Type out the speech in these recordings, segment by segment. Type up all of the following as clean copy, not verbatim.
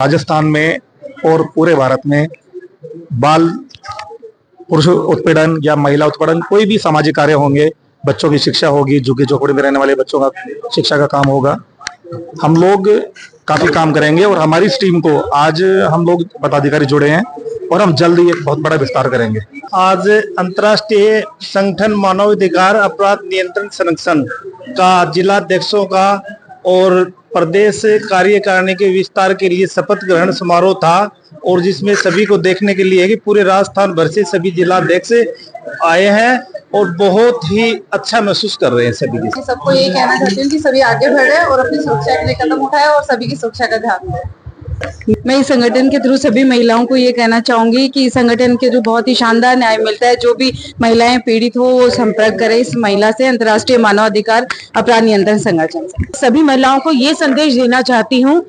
राजस्थान में और पूरे भारत में बाल पुरुष उत्पीड़न या महिला उत्पीड़न कोई भी सामाजिक कार्य होंगे, बच्चों की शिक्षा होगी, झुग्गी झोपड़ी में रहने वाले बच्चों का शिक्षा का काम होगा, हम लोग काफी काम करेंगे। और हमारी इस टीम को आज हम लोग पदाधिकारी जुड़े हैं और हम जल्द ही एक बहुत बड़ा विस्तार करेंगे। आज अंतर्राष्ट्रीय संगठन मानवाधिकार अपराध नियंत्रण संरक्षण का जिलाध्यक्षों का और प्रदेश कार्यकारिणी के विस्तार के लिए शपथ ग्रहण समारोह था, और जिसमें सभी को देखने के लिए कि पूरे राजस्थान भर से सभी जिलाध्यक्ष आए हैं और बहुत ही अच्छा महसूस कर रहे हैं। सभी सबको ये कहना चाहती हूँ कि सभी आगे बढ़े और अपनी सुरक्षा के लिए कदम उठाए और सभी की सुरक्षा का ध्यान दें। मैं इस संगठन के थ्रू सभी महिलाओं को ये कहना चाहूंगी कि इस संगठन के थ्रू बहुत ही शानदार न्याय मिलता है। जो भी महिलाएं पीड़ित हो वो संपर्क करें इस महिला से, अंतर्राष्ट्रीय मानवाधिकार अपराध नियंत्रण संगठन से। सभी महिलाओं को ये संदेश देना चाहती हूँ,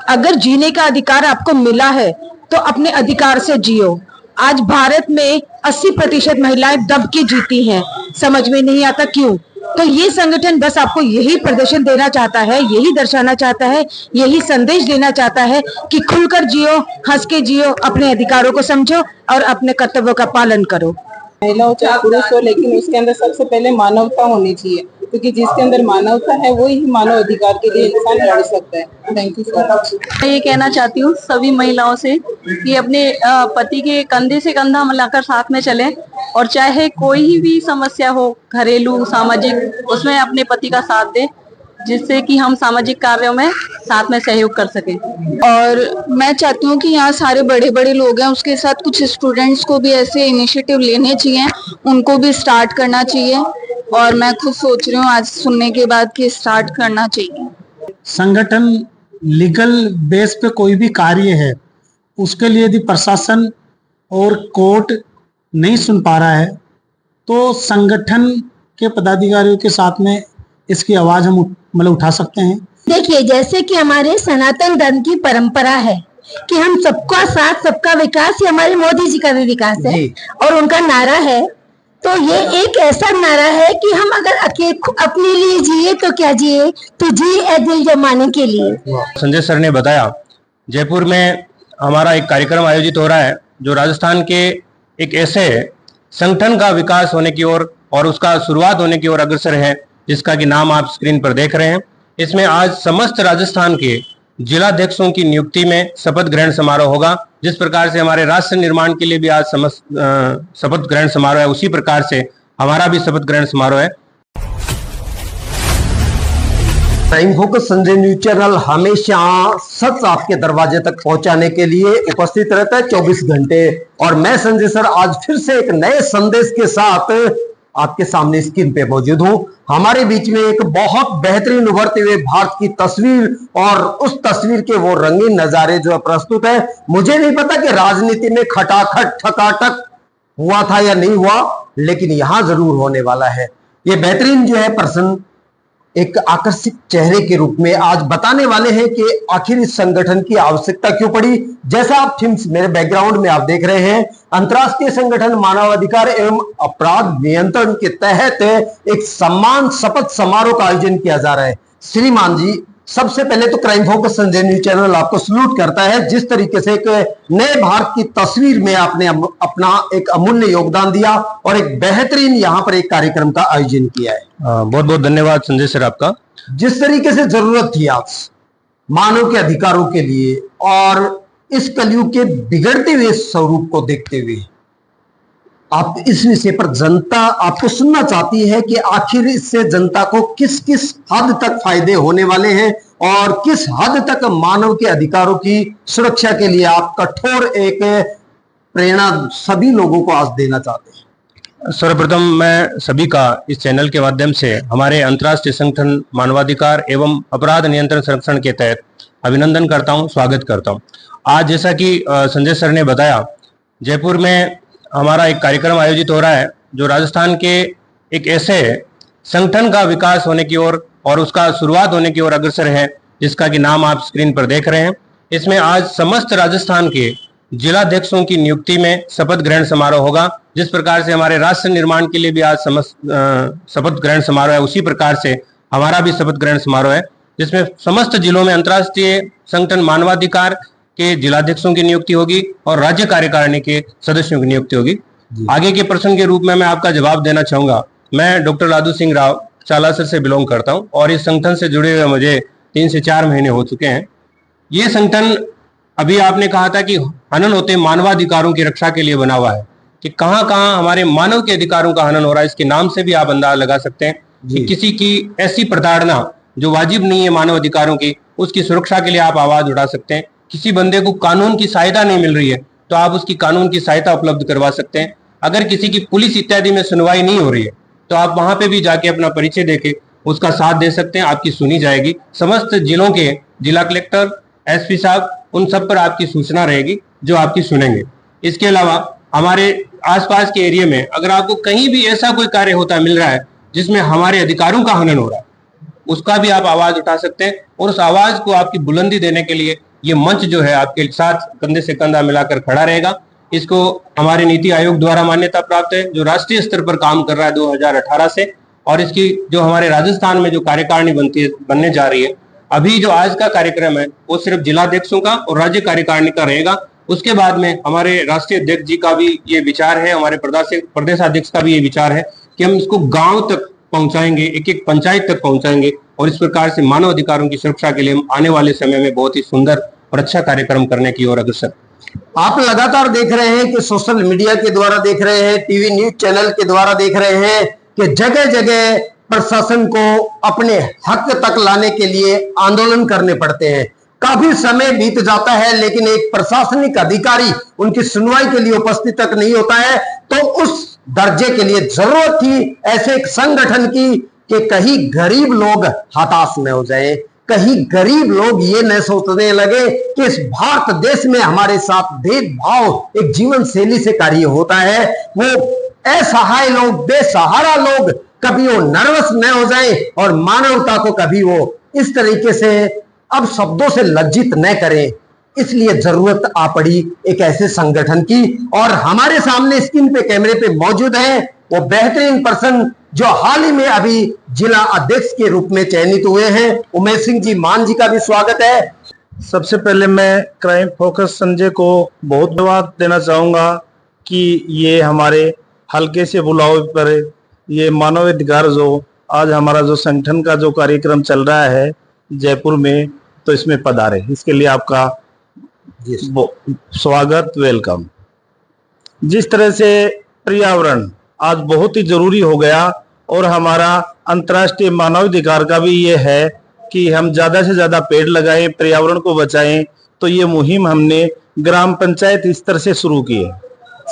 अगर जीने का अधिकार आपको मिला है तो अपने अधिकार से जियो। आज भारत में 80% महिलाएं दब के जीती हैं, समझ में नहीं आता क्यों। तो ये संगठन बस आपको यही प्रदर्शन देना चाहता है, यही दर्शाना चाहता है, यही संदेश देना चाहता है कि खुलकर जियो, हंस के जियो, अपने अधिकारों को समझो और अपने कर्तव्यों का पालन करो। महिला हो चाहे पुरुष हो, लेकिन उसके अंदर सबसे पहले मानवता होनी चाहिए, क्योंकि जिसके अंदर मानवता है वो ही मानव अधिकार के लिए इंसान लड़ सकता है। Thank you so much. मैं ये कहना चाहती हूँ सभी महिलाओं से कि अपने पति के कंधे से कंधा मिलाकर साथ में चलें, और चाहे कोई भी समस्या हो, घरेलू, सामाजिक, उसमें अपने पति का साथ दें, जिससे कि हम सामाजिक कार्यों में साथ में सहयोग कर सकें। और मैं चाहती हूँ कि यहाँ सारे बड़े बड़े लोग हैं, उसके साथ कुछ स्टूडेंट्स को भी ऐसे इनिशिएटिव लेने चाहिए, उनको भी स्टार्ट करना चाहिए। और मैं खुद सोच रही हूँ आज सुनने के बाद कि स्टार्ट करना चाहिए। संगठन लीगल बेस पे कोई भी कार्य है, उसके लिए यदि प्रशासन और कोर्ट नहीं सुन पा रहा है तो संगठन के पदाधिकारियों के साथ में इसकी आवाज हम उठा सकते हैं। देखिए, जैसे कि हमारे सनातन धर्म की परंपरा है कि हम सबका साथ सबका विकास, ये हमारे मोदी जी का भी विकास है और उनका नारा है। तो ये एक ऐसा नारा है कि हम अगर अपने लिए जिए तो क्या जिए, तो जी ए दिल जमाने के लिए। संजय सर ने बताया, जयपुर में हमारा एक कार्यक्रम आयोजित हो रहा है जो राजस्थान के एक ऐसे संगठन का विकास होने की ओर और उसका शुरुआत होने की ओर अग्रसर है, जिसका कि नाम आप स्क्रीन पर देख रहे हैं। इसमें आज समस्त राजस्थान के जिलाध्यक्षों की नियुक्ति में शपथ ग्रहण समारोह होगा। जिस प्रकार से हमारे राष्ट्र निर्माण के लिए भी आज शपथ ग्रहण समारोह है, उसी प्रकार से हमारा भी शपथ ग्रहण समारोह है। Time focus Sanjay news channel हमेशा सच आपके दरवाजे तक पहुंचाने के लिए उपस्थित रहता है 24 घंटे। और मैं संजय सर आज फिर से एक नए संदेश के साथ आपके सामने स्क्रीन पे मौजूद हूं। हमारे बीच में एक बहुत बेहतरीन उभरते हुए भारत की तस्वीर और उस तस्वीर के वो रंगीन नजारे जो प्रस्तुत है। मुझे नहीं पता कि राजनीति में खटाखट ठकाठक हुआ था या नहीं हुआ, लेकिन यहां जरूर होने वाला है। ये बेहतरीन जो है पर्सन एक आकर्षित चेहरे के रूप में आज बताने वाले हैं कि आखिर इस संगठन की आवश्यकता क्यों पड़ी। जैसा आप थीम्स मेरे बैकग्राउंड में आप देख रहे हैं, अंतर्राष्ट्रीय संगठन मानवाधिकार एवं अपराध नियंत्रण के तहत एक सम्मान शपथ समारोह का आयोजन किया जा रहा है। श्रीमान जी, सबसे पहले तो crime focus Sanjay news channel आपको सल्यूट करता है, जिस तरीके से एक नए भारत की तस्वीर में आपने अपना एक अमूल्य योगदान दिया और एक बेहतरीन यहाँ पर एक कार्यक्रम का आयोजन किया है। बहुत बहुत धन्यवाद संजय सर आपका। जिस तरीके से जरूरत थी आज मानव के अधिकारों के लिए और इस कलयुग के बिगड़ते हुए स्वरूप को देखते हुए आप इस विषय पर जनता आपको सुनना चाहती है कि आखिर इससे जनता को किस किस हद तक फायदे होने वाले हैं और किस हद तक मानव के अधिकारों की सुरक्षा के लिए आप कठोर एक प्रेरणा सभी लोगों को आज देना चाहते हैं। सर्वप्रथम मैं सभी का इस चैनल के माध्यम से हमारे अंतर्राष्ट्रीय संगठन मानवाधिकार एवं अपराध नियंत्रण संरक्षण के तहत अभिनंदन करता हूं, स्वागत करता हूं। आज जैसा कि संजय सर ने बताया, जयपुर में हमारा एक कार्यक्रम आयोजित हो रहा है जो राजस्थान के एक ऐसे संगठन का विकास होने की ओर और उसका शुरुआत होने की ओर अग्रसर है, जिसका कि नाम आप स्क्रीन पर देख रहे हैं। इसमें आज समस्त राजस्थान के जिलाध्यक्षों की नियुक्ति में शपथ ग्रहण समारोह होगा। जिस प्रकार से हमारे राष्ट्र निर्माण के लिए भी आज शपथ ग्रहण समारोह है, उसी प्रकार से हमारा भी शपथ ग्रहण समारोह है, जिसमें समस्त जिलों में अंतर्राष्ट्रीय संगठन मानवाधिकार के जिलाध्यक्षों की नियुक्ति होगी और राज्य कार्यकारिणी के सदस्यों की नियुक्ति होगी। आगे के प्रश्न के रूप में मैं आपका जवाब देना चाहूंगा। मैं डॉक्टर लादू सिंह राव चालासर से बिलोंग करता हूं और इस संगठन से जुड़े हुए मुझे 3 से 4 महीने हो चुके हैं। ये संगठन, अभी आपने कहा था कि हनन होते मानवाधिकारों की रक्षा के लिए बना हुआ है, कि कहां कहां हमारे मानव के अधिकारों का हनन हो रहा है। इसके नाम से भी आप अंदाजा लगा सकते हैं कि किसी की ऐसी प्रताड़ना जो वाजिब नहीं है मानव अधिकारों की, उसकी सुरक्षा के लिए आप आवाज उठा सकते हैं। किसी बंदे को कानून की सहायता नहीं मिल रही है तो आप उसकी कानून की सहायता उपलब्ध करवा सकते हैं। अगर किसी की पुलिस इत्यादि में सुनवाई नहीं हो रही है तो आप वहां पे भी जाके अपना परिचय देके उसका साथ दे सकते हैं, आपकी सुनी जाएगी। समस्त जिलों के जिला कलेक्टर, एसपी साहब, उन सब पर आपकी सूचना रहेगी जो आपकी सुनेंगे। इसके अलावा हमारे आसपास के एरिया में अगर आपको कहीं भी ऐसा कोई कार्य होता मिल रहा है जिसमें हमारे अधिकारों का हनन हो रहा है, उसका भी आप आवाज उठा सकते हैं और उस आवाज को आपकी बुलंदी देने के लिए ये मंच जो है आपके साथ कंधे से कंधा मिलाकर खड़ा रहेगा। इसको हमारे नीति आयोग द्वारा मान्यता प्राप्त है, जो राष्ट्रीय स्तर पर काम कर रहा है 2018 से, और इसकी जो हमारे राजस्थान में जो कार्यकारिणी बनने जा रही है, अभी जो आज का कार्यक्रम है वो सिर्फ जिलाध्यक्षों का और राज्य कार्यकारिणी का रहेगा। उसके बाद में हमारे राष्ट्रीय अध्यक्ष जी का भी ये विचार है, हमारे प्रदेशाध्यक्ष का भी ये विचार है कि हम इसको गांव तक पहुंचाएंगे, एक एक पंचायत तक पहुंचाएंगे और इस प्रकार से मानव अधिकारों की सुरक्षा के लिए हम आने वाले समय में बहुत ही सुंदर और अच्छा कार्यक्रम करने की ओर अग्रसर। आप लगातार देख रहे हैं कि सोशल मीडिया के द्वारा देख रहे हैं, टीवी न्यूज चैनल के द्वारा देख रहे हैं कि जगह जगह प्रशासन को अपने हक तक लाने के लिए आंदोलन करने पड़ते हैं। काफी समय बीत जाता है लेकिन एक प्रशासनिक अधिकारी उनकी सुनवाई के लिए उपस्थित तक नहीं होता है। तो उस दर्जे के लिए जरूरत थी ऐसे एक संगठन की कि कहीं गरीब लोग हताश न हो जाए, कहीं गरीब लोग ये न सोचने लगे कि इस भारत देश में हमारे साथ भेदभाव एक जीवन शैली से कार्य होता है। वो असहाय लोग, बेसहारा लोग कभी वो नर्वस न हो जाए और मानवता को कभी वो इस तरीके से अब शब्दों से लज्जित न करें। इसलिए जरूरत आ पड़ी एक ऐसे संगठन की, और हमारे सामने स्क्रीन पे कैमरे पे मौजूद है वो बेहतरीन पर्सन जो हाल ही में अभी जिला अध्यक्ष के रूप में चयनित हुए हैं। उमेश सिंह जी मान जी का भी स्वागत है। सबसे पहले मैं क्राइम फोकस संजय को बहुत धन्यवाद देना चाहूंगा कि ये हमारे हल्के से बुलावे पर ये मानवाधिकार जो आज हमारा जो संगठन का जो कार्यक्रम चल रहा है जयपुर में, तो इसमें पधारे, इसके लिए आपका स्वागत, वेलकम। जिस तरह से पर्यावरण आज बहुत ही जरूरी हो गया और हमारा अंतर्राष्ट्रीय मानवाधिकार का भी ये है कि हम ज्यादा से ज्यादा पेड़ लगाएं, पर्यावरण को बचाएं, तो ये मुहिम हमने ग्राम पंचायत स्तर से शुरू की है।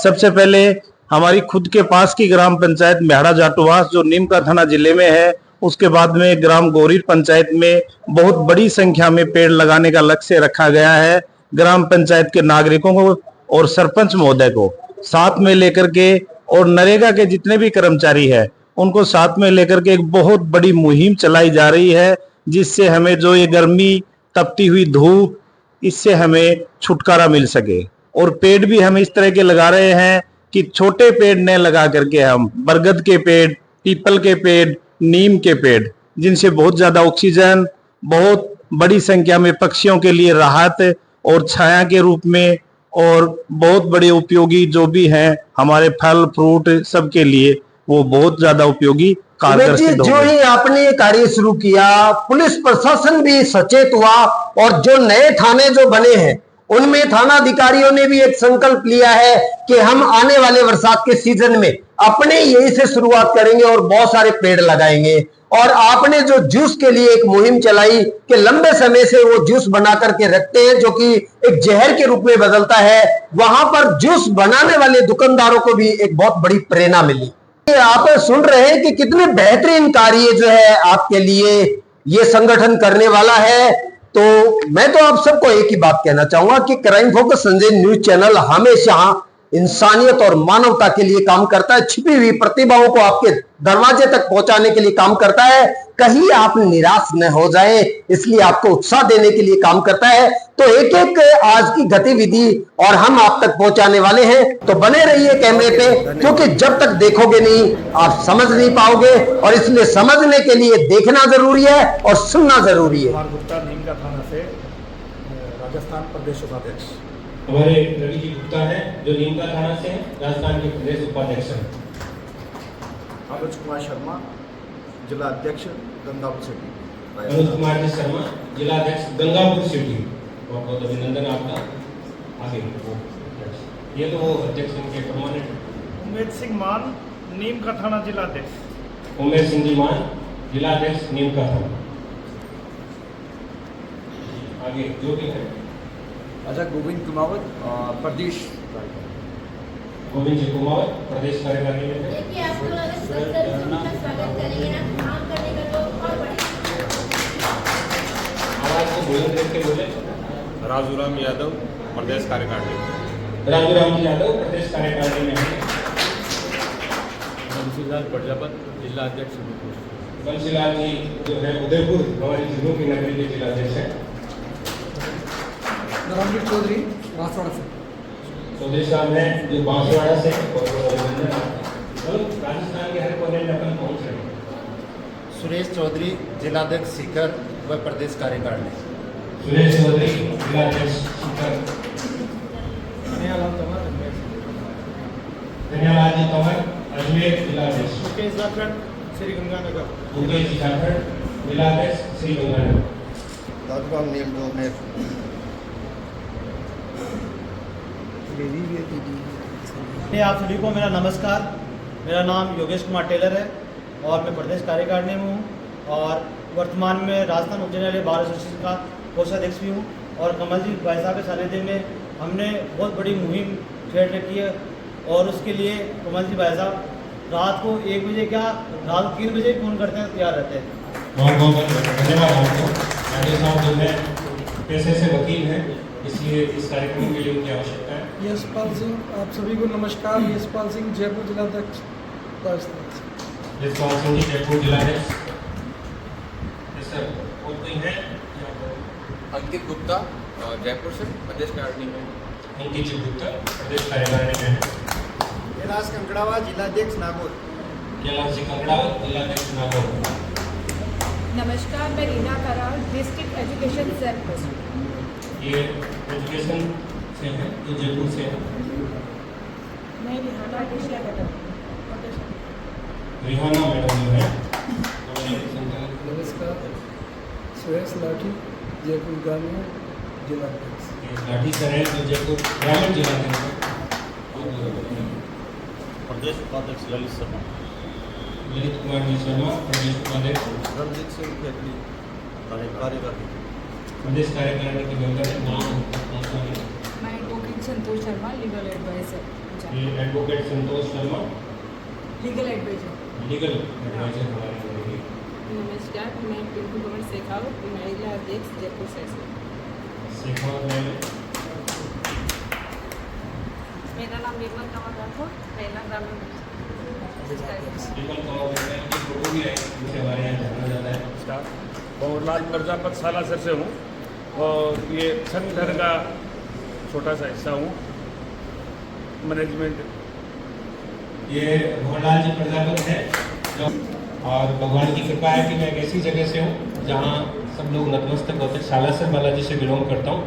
सबसे पहले हमारी खुद के पास की ग्राम पंचायत मेहड़ा जाटुवास जो नीमका थाना जिले में है, उसके बाद में ग्राम गौरी पंचायत में बहुत बड़ी संख्या में पेड़ लगाने का लक्ष्य रखा गया है। ग्राम पंचायत के नागरिकों को और सरपंच महोदय को साथ में लेकर के और नरेगा के जितने भी कर्मचारी हैं उनको साथ में लेकर के एक बहुत बड़ी मुहिम चलाई जा रही है, जिससे हमें जो ये गर्मी, तपती हुई धूप, इससे हमें छुटकारा मिल सके। और पेड़ भी हम इस तरह के लगा रहे हैं कि छोटे पेड़ न लगा करके हम बरगद के पेड़, पीपल के पेड़, नीम के पेड़, जिनसे बहुत ज्यादा ऑक्सीजन, बहुत बड़ी संख्या में पक्षियों के लिए राहत और छाया के रूप में, और बहुत बड़े उपयोगी जो भी हैं हमारे फल फ्रूट सबके लिए, वो बहुत ज्यादा उपयोगी कारगर सिद्ध हो जो ही आपने कार्य शुरू किया, पुलिस प्रशासन भी सचेत हुआ और जो नए थाने जो बने हैं उनमें थाना अधिकारियों ने भी एक संकल्प लिया है कि हम आने वाले बरसात के सीजन में अपने यही से शुरुआत करेंगे और बहुत सारे पेड़ लगाएंगे। और आपने जो जूस के लिए एक मुहिम चलाई कि लंबे समय से वो जूस बना करके रखते हैं जो कि एक जहर के रूप में बदलता है, वहां पर जूस बनाने वाले दुकानदारों को भी एक बहुत बड़ी प्रेरणा मिली। आप सुन रहे हैं कि कितने बेहतरीन कार्य जो है आपके लिए ये संगठन करने वाला है। तो मैं तो आप सबको एक ही बात कहना चाहूंगा कि crime focus Sanjay news channel हमेशा इंसानियत और मानवता के लिए काम करता है, छिपी हुई प्रतिभाओं को आपके दरवाजे तक पहुंचाने के लिए काम करता है। कहीं आप निराश न हो जाए, इसलिए आपको उत्साह देने के लिए काम करता है। तो एक एक आज की गतिविधि और हम आप तक पहुंचाने वाले हैं, तो बने रहिए कैमरे पे, क्योंकि जब तक देखोगे नहीं आप समझ नहीं पाओगे, और इसलिए समझने के लिए देखना जरूरी है और सुनना जरूरी है। नीमका थाना से राजस्थान प्रदेश उपाध्यक्ष। हमारे रवि जी गुप्ता हैं जो नीमका थाना से हैं, राजस्थान के प्रदेश उपाध्यक्ष हैं। अनुज कुमार शर्मा, जिला अध्यक्ष गंगापुर सिटी। अनुज कुमार जी शर्मा, जिला अध्यक्ष गंगापुर सिटी। बहुत बहुत अभिनंदन आपका। आगे ये तो वो अध्यक्ष इनके परमानेंट। उमेद सिंह मान, नीम का थाना जिला अध्यक्ष। उमेश सिंह जी मान, जिला अध्यक्ष नीमका थाना। आगे जो भी है अच्छा, गोविंद कुमावत, प्रदेश गोविंद जी कुमावत, प्रदेश कार्यकारिणी में थे। आवाज को बुलंद करके बोले। राजूराम यादव, प्रदेश कार्यकारिणी। राजूराम जी यादव, प्रदेश कार्यकारिणी में है। बंसीलाल प्रजापत, जिला अध्यक्ष। बंसीलाल जी जो है उदयपुर, हमारी जिलों की नगरी के जिला अध्यक्ष हैं। धर्मवीर चौधरी, बांसवाड़ा से। चौधरी साहब हैं जो बांसवाड़ा से। राजस्थान के हर कोने में अपन पहुंच रहे हैं। सुरेश चौधरी, जिला अध्यक्ष सीकर व प्रदेश कार्यकारिणी। सुरेश चौधरी, जिला अध्यक्ष सीकर। धन्यवाद जी कंवर, अजमेर, जिला अध्यक्ष। मुकेश जाखड़, श्री गंगानगर। मुकेश जी जाखड़, जिला अध्यक्ष श्री गंगानगर। दादूराम नीम आप सभी को मेरा नमस्कार। मेरा नाम योगेश कुमार टेलर है और मैं प्रदेश कार्यकारिणी में हूँ और वर्तमान में राजस्थान उच्च न्यायालय बार एसोसिएशन का कोषाध्यक्ष भी हूँ। और कमल जी भाई साहब के सानिध्य में हमने बहुत बड़ी मुहिम छेड़ रखी है और उसके लिए कमल जी भाई साहब रात को 1 बजे क्या रात 3 बजे फ़ोन करते हैं, तैयार रहते हैं। बहुत बहुत धन्यवाद आपको। राजेश साहब जो है पेशे से वकील हैं, इसलिए इस कार्यक्रम के लिए उनकी आवश्यकता है। यशपाल सिंह, आप सभी को नमस्कार। यशपाल सिंह, जयपुर जिला अध्यक्ष राजस्थान। यशपाल सिंह जी, जयपुर जिला अध्यक्ष। सर और कोई है? अंकित गुप्ता, जयपुर से, प्रदेश कार्यकारिणी में। अंकित जी गुप्ता, प्रदेश कार्यकारिणी में है। कैलाश कंकड़ावा, जिला अध्यक्ष नागौर। कैलाश जी कंकड़ावा, जिला अध्यक्ष नागौर। नमस्कार, मैं Reena Karad, district education cell. ये एजुकेशन से है, ये जयपुर से है। मैं रिहाना रिहाना मैडम जो है। नमस्कार, सुरेश लाठी, जयपुर ग्रामीण जिला अध्यक्ष। लाठी सर है जो जयपुर ग्रामीण जिला अध्यक्ष। प्रदेश उपाध्यक्ष ललित शर्मा। ललित कुमार जी शर्मा, प्रदेश उपाध्यक्ष। रंजीत सिंह खेतली, कार्यकारिणी। प्रदेश कार्यकारिणी के मेंबर हैं। नाम मैं advocate Santosh Sharma, legal adviser. ये advocate Santosh Sharma, legal adviser. Legal adviser हमारे रहेंगे। नमस्कार, मैं पिंकू कुमार शेखावत, महिला अध्यक्ष जयपुर सेशन। शेखावत मैम। मेरा नाम निर्मल कंवर राठौर, महिला ग्रामीण। निर्मल कंवर मैम की फोटो भी है, जिसे हमारे यहाँ जाना जाता है। बहुलाल प्रजापत सालासर से हूँ और ये संगठन का छोटा सा हिस्सा हूँ, मैनेजमेंट। ये भगवान जी प्रजापत है और भगवान की कृपा है कि मैं एक ऐसी जगह से हूँ जहाँ सब लोग नतमस्तक होते हैं। सालासर बालाजी से बिलोंग करता हूँ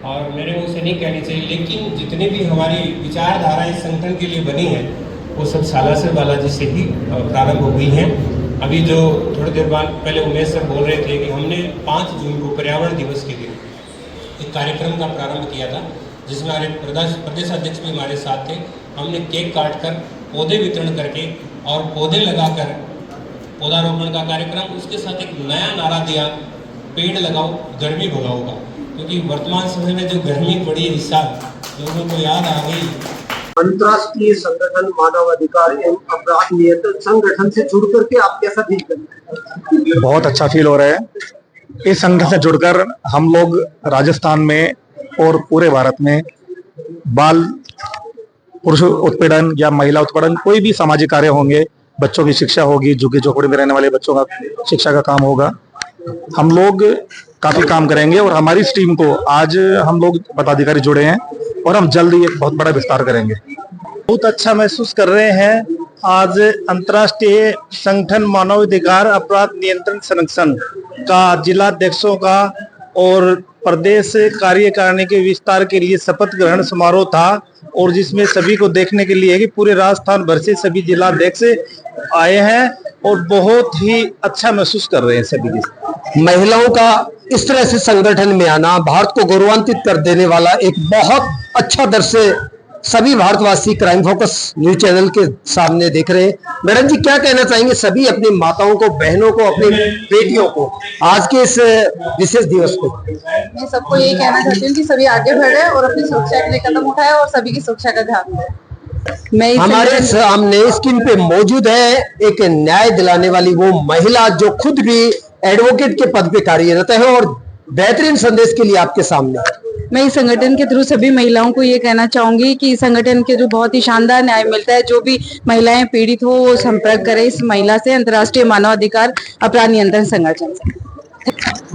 और मेरे मुँह से नहीं कहनी चाहिए, लेकिन जितनी भी हमारी विचारधारा इस संगठन के लिए बनी है वो सब सालासर बालाजी से ही प्रारंभ हो गई हैं। अभी जो थोड़ी देर बाद पहले उमेश सर बोल रहे थे कि हमने 5 जून को पर्यावरण दिवस के दिन एक कार्यक्रम का प्रारंभ किया था, जिसमें हमारे प्रदेश अध्यक्ष भी हमारे साथ थे। हमने केक काट कर, पौधे वितरण करके और पौधे लगाकर पौधारोपण का कार्यक्रम, उसके साथ एक नया नारा दिया, पेड़ लगाओ गर्मी भगाओ का। क्योंकि वर्तमान समय में जो गर्मी पड़ी है इस साल, लोगों को याद आ गई। अंतर्राष्ट्रीय संगठन मानवाधिकार एवं अपराध नियंत्रण संगठन से जुड़ करके आप कैसा फील करते हैं? बहुत अच्छा फील हो रहा है। इस संगठन से जुड़कर हम लोग राजस्थान में और पूरे भारत में बाल पुरुष उत्पीड़न या महिला उत्पीड़न कोई भी सामाजिक कार्य होंगे, बच्चों की शिक्षा होगी, झुग्गी झोपड़ी में रहने वाले बच्चों का शिक्षा का काम होगा, हम लोग काफी काम करेंगे। और हमारी इस टीम को आज हम लोग पदाधिकारी जुड़े हैं और हम जल्द ही एक बहुत बड़ा विस्तार करेंगे। बहुत अच्छा महसूस कर रहे हैं। आज अंतर्राष्ट्रीय संगठन मानवाधिकार अपराध नियंत्रण संरक्षण का जिला अध्यक्षों का और प्रदेश कार्यकारिणी के विस्तार के लिए शपथ ग्रहण समारोह था, और जिसमें सभी को देखने के लिए कि पूरे राजस्थान भर से सभी जिलाध्यक्ष आए हैं और बहुत ही अच्छा महसूस कर रहे हैं सभी के। महिलाओं का इस तरह से संगठन में आना भारत को गौरवान्वित कर देने वाला एक बहुत अच्छा दृश्य सभी भारतवासी क्राइम फोकस न्यूज चैनल के सामने देख रहे हैं। मैडम जी, क्या कहना चाहेंगे सभी अपनी माताओं को, बहनों को, अपनी बेटियों को आज के इस विशेष दिवस को? मैं सबको यही कहना चाहती हूँ कि सभी आगे बढ़े और अपनी सुरक्षा के लिए कदम उठाए और सभी की सुरक्षा का ध्यान दें। मैं हमारे सामने स्क्रीन पे मौजूद है एक न्याय दिलाने वाली वो महिला जो खुद भी एडवोकेट के पद पे कार्यरत है और बेहतरीन संदेश के लिए आपके सामने। मैं इस संगठन के थ्रू सभी महिलाओं को ये कहना चाहूंगी कि इस संगठन के थ्रू बहुत ही शानदार न्याय मिलता है। जो भी महिलाएं पीड़ित हो वो संपर्क करें इस महिला से, अंतर्राष्ट्रीय मानवाधिकार अपराध नियंत्रण संगठन से।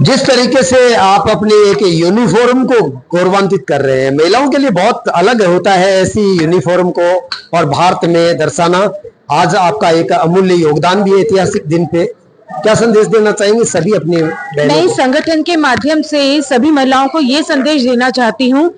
जिस तरीके से आप अपने एक यूनिफॉर्म को गौरवान्वित कर रहे हैं, महिलाओं के लिए बहुत अलग होता है ऐसी यूनिफॉर्म को और भारत में दर्शाना। आज आपका एक अमूल्य योगदान भी है ऐतिहासिक दिन पे, क्या संदेश देना चाहेंगे सभी अपने? मैं इस संगठन के माध्यम से सभी महिलाओं को ये संदेश देना चाहती हूँ,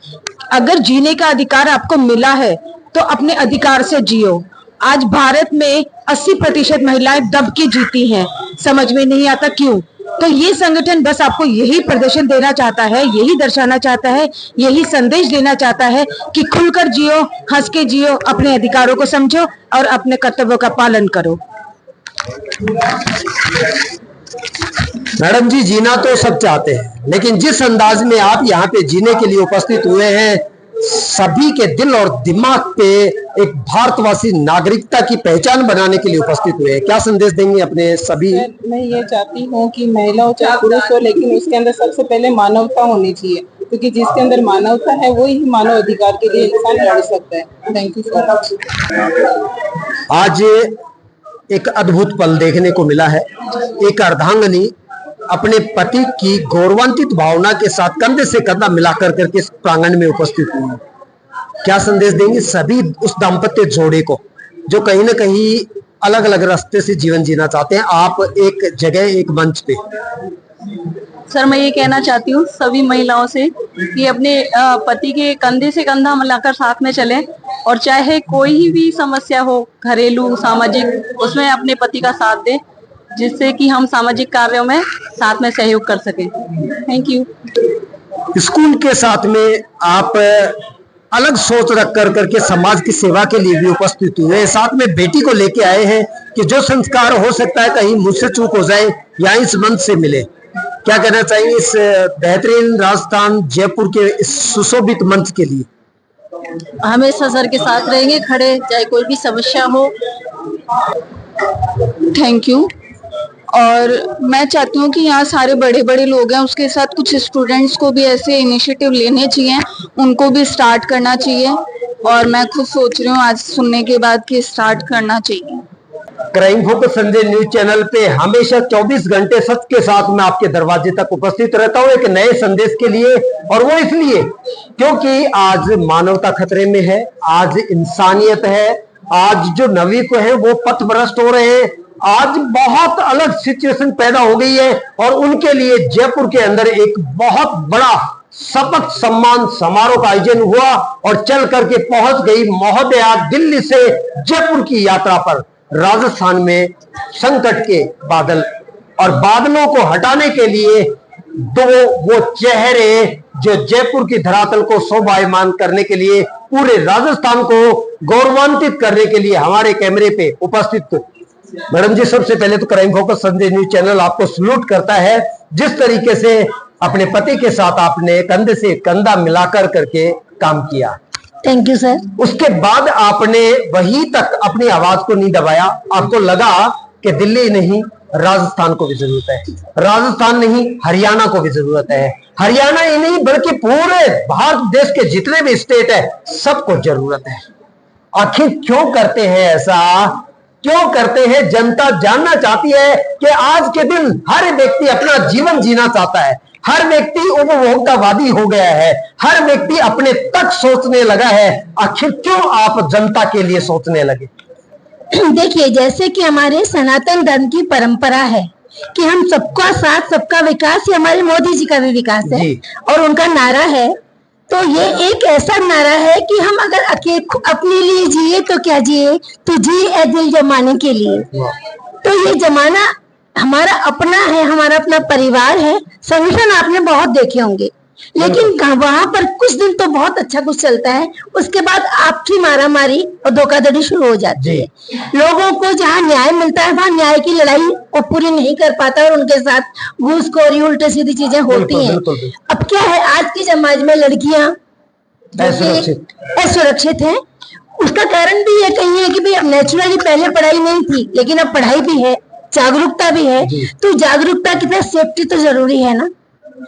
अगर जीने का अधिकार आपको मिला है तो अपने अधिकार से जियो। आज भारत में 80% महिलाएं दब के जीती हैं, समझ में नहीं आता क्यों। तो ये संगठन बस आपको यही प्रदर्शन देना चाहता है, यही दर्शाना चाहता है, यही संदेश देना चाहता है कि खुलकर जियो, हंस के जियो, अपने अधिकारों को समझो और अपने कर्तव्यों का पालन करो। मैडम जी, जीना तो सब चाहते हैं, लेकिन जिस अंदाज में आप यहाँ पे जीने के लिए उपस्थित हुए हैं, सभी के दिल और दिमाग पे एक भारतवासी नागरिकता की पहचान बनाने के लिए उपस्थित हुए हैं, क्या संदेश देंगे अपने सभी? मैं ये चाहती हूँ कि महिला हो चाहे पुरुष हो, लेकिन उसके अंदर सबसे पहले मानवता होनी चाहिए, क्योंकि जिसके अंदर मानवता है वो ही मानव अधिकार के लिए इंसान लड़ सकता है। Thank you so much. आज एक अद्भुत पल देखने को मिला है। एक अर्धांगिनी अपने पति की गौरवान्वित भावना के साथ कंधे से कंधा मिलाकर करके इस प्रांगण में उपस्थित हुई है। क्या संदेश देंगे सभी उस दाम्पत्य जोड़े को जो कहीं ना कहीं अलग अलग रास्ते से जीवन जीना चाहते हैं, आप एक जगह एक मंच पे? सर, मैं ये कहना चाहती हूँ सभी महिलाओं से कि अपने पति के कंधे से कंधा मिलाकर साथ में चलें और चाहे कोई भी समस्या हो, घरेलू, सामाजिक, उसमें अपने पति का साथ दें, जिससे कि हम सामाजिक कार्यों में साथ में सहयोग कर सकें। Thank you. स्कूल के साथ में आप अलग सोच रख कर करके समाज की सेवा के लिए भी उपस्थित हुए हैं, साथ में बेटी को लेके आए हैं कि जो संस्कार हो सकता है कहीं मुझसे चूक हो जाए या इस मंच से मिले। क्या कहना चाहिए इस बेहतरीन राजस्थान जयपुर के इस सुशोभित मंच के लिए? हमेशा सर के साथ रहेंगे खड़े, चाहे कोई भी समस्या हो। Thank you. और मैं चाहती हूँ कि यहाँ सारे बड़े बड़े लोग हैं, उसके साथ कुछ स्टूडेंट्स को भी ऐसे इनिशिएटिव लेने चाहिए, उनको भी स्टार्ट करना चाहिए। और मैं खुद सोच रही हूँ आज सुनने के बाद कि स्टार्ट करना चाहिए। Crime focus Sanjay news channel पे हमेशा 24 घंटे सच के साथ मैं आपके दरवाजे तक उपस्थित रहता हूँ एक नए संदेश के लिए, और वो इसलिए क्योंकि आज मानवता खतरे में है, आज इंसानियत है, आज जो नागरिक है वो पथभ्रष्ट हो रहे हैं, आज बहुत अलग सिचुएशन पैदा हो गई है और उनके लिए जयपुर के अंदर एक बहुत बड़ा शपथ सम्मान समारोह का आयोजन हुआ और चल करके पहुंच गई महोदया दिल्ली से जयपुर की यात्रा पर। राजस्थान में संकट के बादल और बादलों को हटाने के लिए दो वो चेहरे जो जयपुर की धरातल को शोभायमान करने के लिए, पूरे राजस्थान को गौरवान्वित करने के लिए हमारे कैमरे पे उपस्थित। मैडम जी, सबसे पहले तो crime focus Sanjay news channel आपको सल्यूट करता है, जिस तरीके से अपने पति के साथ आपने कंधे से कंधा मिलाकर करके काम किया। Thank you sir. उसके बाद आपने वहीं तक अपनी आवाज को नहीं दबाया, आपको लगा कि दिल्ली नहीं राजस्थान को भी जरूरत है, राजस्थान नहीं हरियाणा को भी जरूरत है, हरियाणा ही नहीं बल्कि पूरे भारत देश के जितने भी स्टेट है सबको जरूरत है। आखिर क्यों करते हैं ऐसा, क्यों करते हैं? जनता जानना चाहती है कि आज के दिन हर व्यक्ति अपना जीवन जीना चाहता है, हर व्यक्ति उपभोक्तावादी हो गया है, हर व्यक्ति अपने तक सोचने लगा है। आखिर क्यों आप जनता के लिए सोचने लगे? देखिए, जैसे कि हमारे सनातन धर्म की परंपरा है कि हम सबका साथ सबका विकास, ये हमारे मोदी जी का भी विकास है और उनका नारा है। तो ये एक ऐसा नारा है कि हम अगर अपने लिए जिए तो क्या जिए, तो जी ए दिल जमाने के लिए। तो ये जमाना हमारा अपना है, हमारा अपना परिवार है। संगठन आपने बहुत देखे होंगे, लेकिन वहां पर कुछ दिन तो बहुत अच्छा कुछ चलता है, उसके बाद आपसी मारामारी और धोखाधड़ी शुरू हो जाती है। लोगों को जहाँ न्याय मिलता है वहाँ न्याय की लड़ाई वो पूरी नहीं कर पाता और उनके साथ घूसखोरी, उल्टे सीधी चीजें होती हैं। अब क्या है, आज के समाज में लड़कियां असुरक्षित हैं। उसका कारण भी ये कहीं है कि भाई अब नेचुरली पहले पढ़ाई नहीं थी, लेकिन अब पढ़ाई भी है, जागरूकता भी है। तो जागरूकता के साथ सेफ्टी तो जरूरी है ना।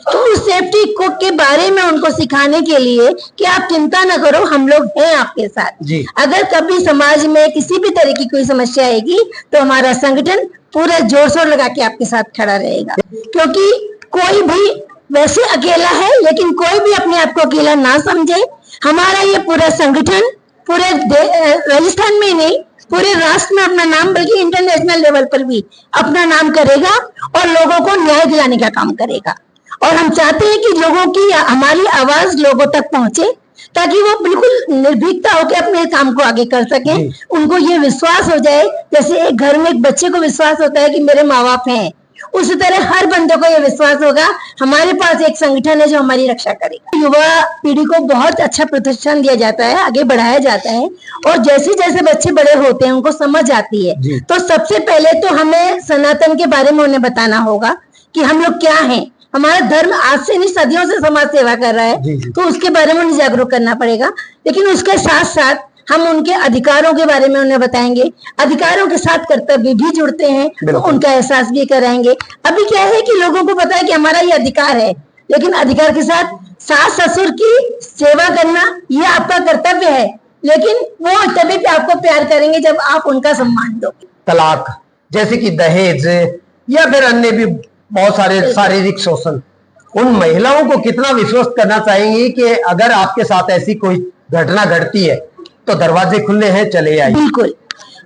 तो उस सेफ्टी को के बारे में उनको सिखाने के लिए कि आप चिंता न करो, हम लोग हैं आपके साथ। अगर कभी समाज में किसी भी तरह की कोई समस्या आएगी तो हमारा संगठन पूरा जोर शोर लगा के आपके साथ खड़ा रहेगा। क्योंकि कोई भी वैसे अकेला है, लेकिन कोई भी अपने आप को अकेला ना समझे। हमारा ये पूरा संगठन पूरे राजस्थान में ही नहीं, पूरे राष्ट्र में अपना नाम, बल्कि इंटरनेशनल लेवल पर भी अपना नाम करेगा और लोगों को न्याय दिलाने का काम करेगा। और हम चाहते हैं कि लोगों की, हमारी आवाज लोगों तक पहुंचे, ताकि वो बिल्कुल निर्भीकता होकर अपने काम को आगे कर सकें। उनको ये विश्वास हो जाए, जैसे एक घर में एक बच्चे को विश्वास होता है कि मेरे माँ बाप हैं, उसी तरह हर बंदे को ये विश्वास होगा हमारे पास एक संगठन है जो हमारी रक्षा करेगा। युवा पीढ़ी को बहुत अच्छा प्रोत्साहन दिया जाता है, आगे बढ़ाया जाता है, और जैसे जैसे बच्चे बड़े होते हैं उनको समझ आती है। तो सबसे पहले तो हमें सनातन के बारे में उन्हें बताना होगा कि हम लोग क्या हैं। हमारा धर्म आज से नहीं, सदियों से समाज सेवा कर रहा है, तो उसके बारे में उन्हें जागरूक करना पड़ेगा। लेकिन उसके साथ साथ हम उनके अधिकारों के बारे में उन्हें बताएंगे। अधिकारों के साथ कर्तव्य भी जुड़ते हैं, तो उनका एहसास भी कराएंगे। अभी क्या है कि लोगों को पता है कि हमारा ये अधिकार है, लेकिन अधिकार के साथ सास ससुर की सेवा करना ये आपका कर्तव्य है, लेकिन वो तभी आपको प्यार करेंगे जब आप उनका सम्मान दो। तलाक जैसे कि दहेज या फिर अन्य भी बहुत सारे शारीरिक शोषण, उन महिलाओं को कितना विश्वस्त करना चाहेंगे कि अगर आपके साथ ऐसी कोई घटना घटती है तो दरवाजे खुले हैं, चले आइए। बिल्कुल,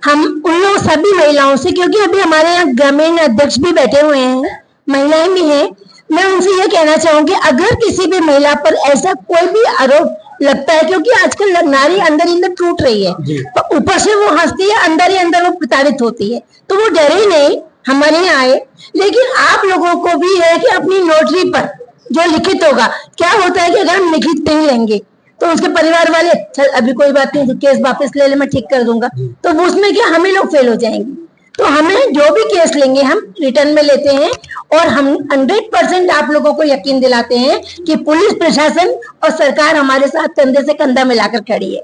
हम उन लोग सभी महिलाओं से, क्योंकि अभी हमारे यहाँ ग्रामीण अध्यक्ष भी बैठे हुए हैं, महिलाएं भी हैं, मैं उनसे ये कहना चाहूंगी अगर किसी भी महिला पर ऐसा कोई भी आरोप लगता है, क्योंकि आजकल नारी अंदर ही अंदर टूट रही है, तो ऊपर से वो हंसती है, अंदर ही अंदर वो प्रताड़ित होती है, तो वो डरे नहीं, हमारे यहाँ आए। लेकिन आप लोगों को भी है कि अपनी नोटरी पर जो लिखित होगा, क्या होता है कि अगर हम लिखित नहीं लेंगे तो उसके परिवार वाले चल अभी कोई बात नहीं, केस वापस ले ले, मैं ठीक कर दूंगा, तो वो उसमें क्या हमें लोग फेल हो जाएंगे। तो हमें जो भी केस लेंगे हम रिटर्न में लेते हैं, और हम 100% आप लोगों को यकीन दिलाते हैं कि पुलिस प्रशासन और सरकार हमारे साथ कंधे से कंधा मिलाकर खड़ी है।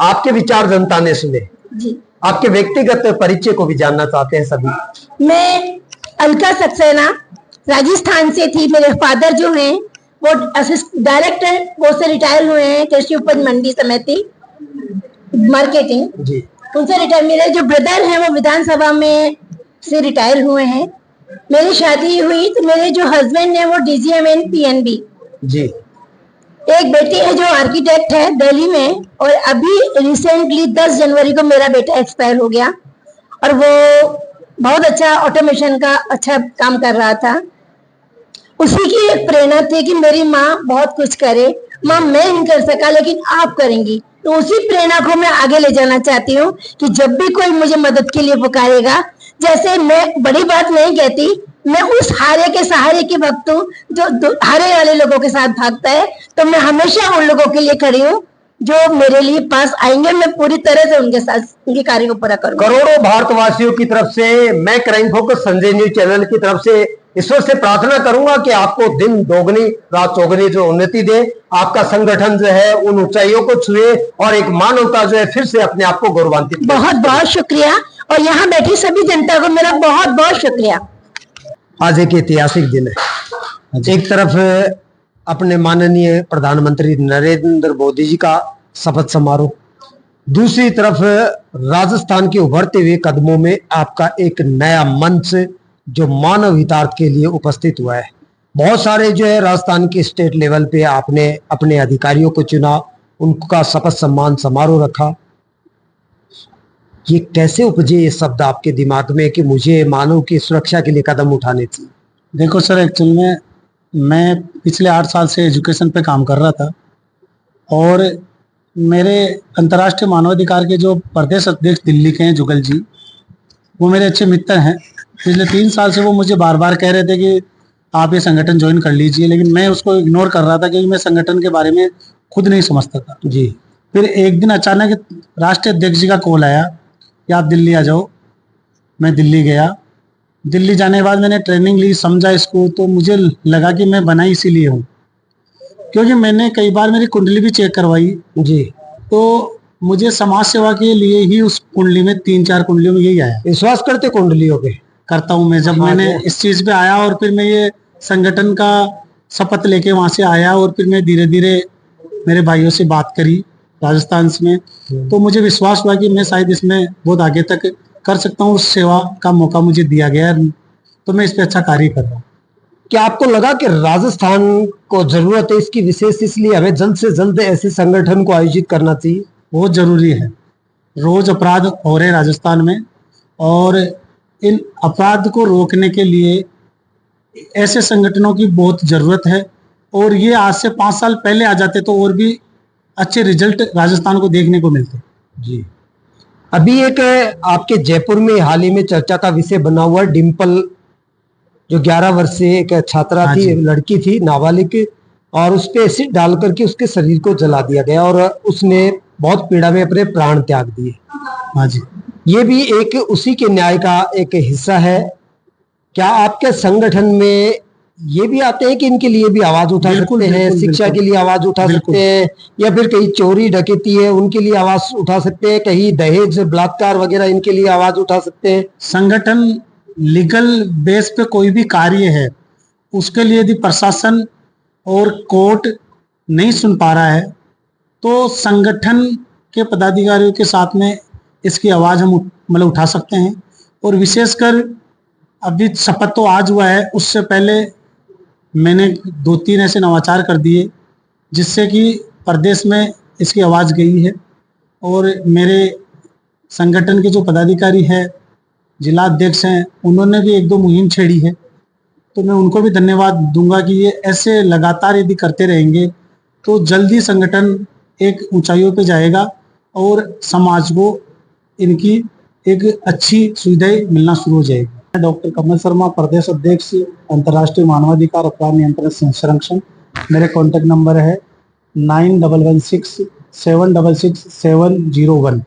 आपके विचार जनता ने सुने जी। आपके व्यक्तिगत परिचय को भी जानना चाहते हैं सभी। मैं अलका सक्सेना राजस्थान से थी। मेरे फादर जो हैं वो डायरेक्टर वो से रिटायर हुए हैं, कृषि उपज मंडी समिति मार्केटिंग जी, उनसे रिटायर। मेरे जो ब्रदर हैं वो विधानसभा में से रिटायर हुए हैं। मेरी शादी हुई तो मेरे जो हस्बैंड है वो DGMN PNB जी। एक बेटी है जो आर्किटेक्ट है दिल्ली में, और अभी रिसेंटली 10 जनवरी को मेरा बेटा एक्सपायर हो गया, और वो बहुत अच्छा ऑटोमेशन का अच्छा काम कर रहा था। उसी की एक प्रेरणा थी कि मेरी माँ बहुत कुछ करे, माँ मैं नहीं कर सका लेकिन आप करेंगी, तो उसी प्रेरणा को मैं आगे ले जाना चाहती हूँ कि जब भी कोई मुझे मदद के लिए पुकारेगा, जैसे मैं बड़ी बात नहीं कहती, मैं उस हारे के सहारे की भक्त हूँ जो हारे वाले लोगों के साथ भागता है, तो मैं हमेशा उन लोगों के लिए खड़ी हूँ जो मेरे लिए पास आएंगे। मैं पूरी तरह से उनके साथ उनके कार्य को पूरा करूंगा। करोड़ों भारतवासियों की तरफ से, मैं crime focus Sanjay news channel की तरफ से ईश्वर से प्रार्थना करूंगा कि आपको दिन दोगुनी रात चौगुनी जो उन्नति दे, आपका संगठन जो है उन ऊंचाइयों को छुए, और एक मानवता जो है फिर से अपने आप को गौरवान्वित। बहुत बहुत शुक्रिया, और यहाँ बैठी सभी जनता को मेरा बहुत बहुत शुक्रिया। आज एक ऐतिहासिक दिन है। एक तरफ अपने माननीय प्रधानमंत्री नरेंद्र मोदी जी का शपथ समारोह, दूसरी तरफ राजस्थान के उभरते हुए कदमों में आपका एक नया मंच जो मानव हितार्थ के लिए उपस्थित हुआ है। बहुत सारे जो है राजस्थान के स्टेट लेवल पे आपने अपने अधिकारियों को चुना, उनका शपथ सम्मान समारोह रखा। ये कैसे उपजे ये शब्द आपके दिमाग में कि मुझे मानव की सुरक्षा के लिए कदम उठाने चाहिए? देखो सर, एक्चुअल में मैं पिछले 8 साल से एजुकेशन पे काम कर रहा था और मेरे अंतर्राष्ट्रीय मानवाधिकार के जो प्रदेश अध्यक्ष दिल्ली के हैं जुगल जी, वो मेरे अच्छे मित्र हैं। पिछले 3 साल से वो मुझे बार बार कह रहे थे कि आप ये संगठन ज्वाइन कर लीजिए, लेकिन मैं उसको इग्नोर कर रहा था क्योंकि मैं संगठन के बारे में खुद नहीं समझता था जी। फिर एक दिन अचानक राष्ट्रीय अध्यक्ष जी का कॉल आया कि आप दिल्ली आ जाओ। मैं दिल्ली गया। दिल्ली जाने के बाद मैंने ट्रेनिंग ली, समझा इसको, तो मुझे लगा कि मैं बना इसीलिए हूँ क्योंकि मैंने कई बार मेरी कुंडली भी चेक करवाई जी। तो मुझे समाज सेवा के लिए ही उस कुंडली में 3-4 कुंडलियों में यही आया। विश्वास करते कुंडलियों पे? करता हूँ मैं। जब मैंने इस चीज पे आया और फिर मैं ये संगठन का शपथ लेके वहां से आया और फिर मैं धीरे धीरे मेरे भाइयों से बात करी राजस्थान में, तो मुझे विश्वास हुआ कि मैं शायद इसमें बहुत आगे तक कर सकता हूँ। उस सेवा का मौका मुझे दिया गया है, तो मैं इस पे अच्छा कार्य कर रहा हूँ। क्या आपको लगा कि राजस्थान को जरूरत है इसकी विशेष, इसलिए हमें जल्द से जल्द ऐसे संगठन को आयोजित करना चाहिए? बहुत जरूरी है। रोज अपराध हो रहे राजस्थान में और इन अपराध को रोकने के लिए ऐसे संगठनों की बहुत जरूरत है और ये आज से 5 साल पहले आ जाते तो और भी अच्छे रिजल्ट राजस्थान को देखने को मिलते। जी। अभी एक आपके जयपुर में हाल ही में चर्चा का विषय बना हुआ डिम्पल, जो 11 वर्षीय एक छात्रा थी, लड़की थी, नाबालिग, और उस पे एसिड डाल करके उसके शरीर को जला दिया गया और उसने बहुत पीड़ा में अपने प्राण त्याग दिए। हाँ जी। ये भी एक उसी के न्याय का एक हिस्सा है। क्या आपके संगठन में ये भी आते हैं कि इनके लिए भी आवाज उठा सकते हैं, शिक्षा के लिए आवाज उठा सकते हैं, या फिर कहीं चोरी डकैती है उनके लिए आवाज उठा सकते हैं, कहीं दहेज बलात्कार वगैरह इनके लिए आवाज उठा सकते हैं? संगठन लीगल बेस पे कोई भी कार्य है उसके लिए यदि प्रशासन और कोर्ट नहीं सुन पा रहा है तो संगठन के पदाधिकारियों के साथ में इसकी आवाज हम मतलब उठा सकते हैं। और विशेषकर अभी शपथ तो आज हुआ है, उससे पहले मैंने 2-3 ऐसे नवाचार कर दिए जिससे कि प्रदेश में इसकी आवाज़ गई है। और मेरे संगठन के जो पदाधिकारी हैं, जिला अध्यक्ष हैं, उन्होंने भी 1-2 मुहिम छेड़ी है, तो मैं उनको भी धन्यवाद दूंगा कि ये ऐसे लगातार यदि करते रहेंगे तो जल्दी संगठन एक ऊंचाइयों पे जाएगा और समाज को इनकी एक अच्छी सुविधाएं मिलना शुरू हो जाएगी। मैं डॉक्टर कमल शर्मा, प्रदेश अध्यक्ष, अंतर्राष्ट्रीय मानवाधिकार अपराध नियंत्रण संरक्षण। मेरे कॉन्टैक्ट नंबर है 9116 766 701।